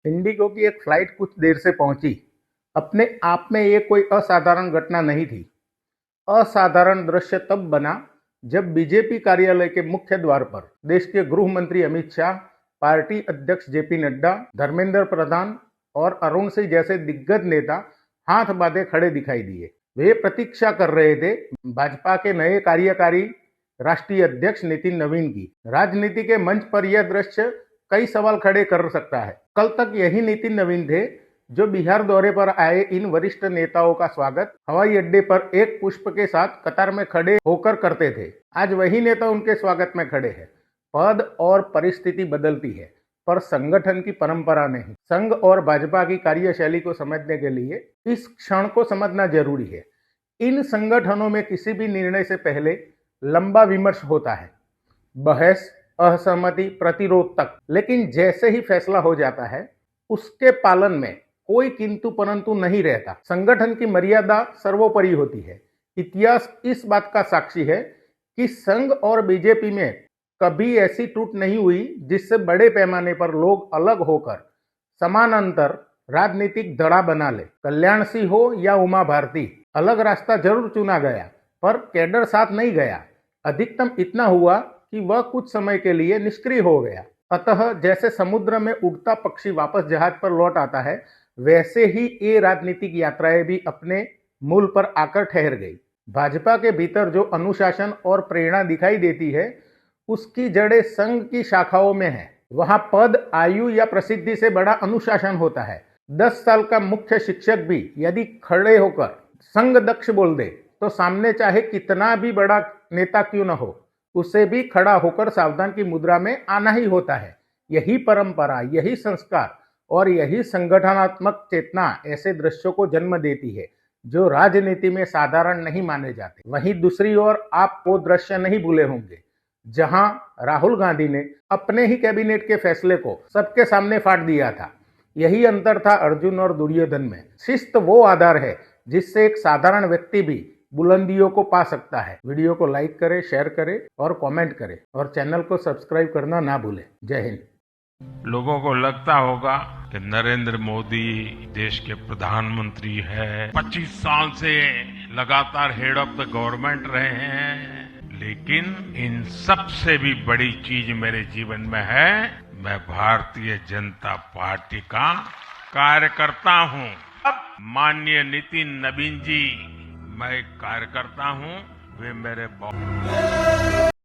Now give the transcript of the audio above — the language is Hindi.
इंडिगो की एक फ्लाइट कुछ देर से पहुंची। अपने आप में ये कोई असाधारण घटना नहीं थी। असाधारण दृश्य तब बना जब बीजेपी कार्यालय के मुख्य द्वार पर देश के गृह मंत्री अमित शाह, पार्टी अध्यक्ष जेपी नड्डा, धर्मेंद्र प्रधान और अरुण सिंह जैसे दिग्गज नेता हाथ बांधे खड़े दिखाई दिए। वे प्रतीक्षा कर रहे थे भाजपा के नए कार्यकारी राष्ट्रीय अध्यक्ष नितिन नवीन की। राजनीति के मंच पर यह दृश्य कई सवाल खड़े कर सकता है। कल तक यही नितिन नवीन थे जो बिहार दौरे पर आए इन वरिष्ठ नेताओं का स्वागत हवाई अड्डे पर एक पुष्प के साथ कतार में खड़े होकर करते थे। आज वही नेता उनके स्वागत में खड़े हैं। पद और परिस्थिति बदलती है, पर संगठन की परंपरा नहीं। संघ और भाजपा की कार्यशैली को समझने के लिए इस क्षण को समझना जरूरी है। इन संगठनों में किसी भी निर्णय से पहले लंबा विमर्श होता है, बहस, असहमति, प्रतिरोध तक। लेकिन जैसे ही फैसला हो जाता है, उसके पालन में कोई किंतु परंतु नहीं रहता। संगठन की मर्यादा सर्वोपरि होती है। इतिहास इस बात का साक्षी है कि संघ और बीजेपी में कभी ऐसी टूट नहीं हुई जिससे बड़े पैमाने पर लोग अलग होकर समानांतर राजनीतिक धड़ा बना ले। कल्याण सिंह हो या उमा भारती, अलग रास्ता जरूर चुना गया, पर कैडर साथ नहीं गया। अधिकतम इतना हुआ कि वह कुछ समय के लिए निष्क्रिय हो गया। अतः जैसे समुद्र में उड़ता पक्षी वापस जहाज पर लौट आता है, वैसे ही ये राजनीतिक यात्राएं भी अपने मूल पर आकर ठहर गई। भाजपा के भीतर जो अनुशासन और प्रेरणा दिखाई देती है, उसकी जड़ें संघ की शाखाओं में है। वहां पद, आयु या प्रसिद्धि से बड़ा अनुशासन होता है। 10 साल का मुख्य शिक्षक भी यदि खड़े होकर संघ दक्ष बोल दे, तो सामने चाहे कितना भी बड़ा नेता क्यों न हो, उसे भी खड़ा होकर सावधान की मुद्रा में आना ही होता है। यही परंपरा, यही संस्कार और यही संगठनात्मक चेतना ऐसे दृश्यों को जन्म देती है जो राजनीति में साधारण नहीं माने जाते। वहीं दूसरी ओर आप वो दृश्य नहीं भूले होंगे जहां राहुल गांधी ने अपने ही कैबिनेट के फैसले को सबके सामने फाड़ दिया था। यही अंतर था अर्जुन और दुर्योधन में। शिस्त वो आधार है जिससे एक साधारण व्यक्ति भी बुलंदियों को पा सकता है। वीडियो को लाइक करें, शेयर करें और कमेंट करें और चैनल को सब्सक्राइब करना ना भूलें। जय हिंद। लोगों को लगता होगा कि नरेंद्र मोदी देश के प्रधानमंत्री हैं, 25 साल से लगातार हेड ऑफ द गवर्नमेंट रहे हैं, लेकिन इन सब से भी बड़ी चीज मेरे जीवन में है, मैं भारतीय जनता पार्टी का कार्यकर्ता हूं। अब माननीय नितिन नवीन जी, मैं एक कार्यकर्ता हूं, वे मेरे बहुत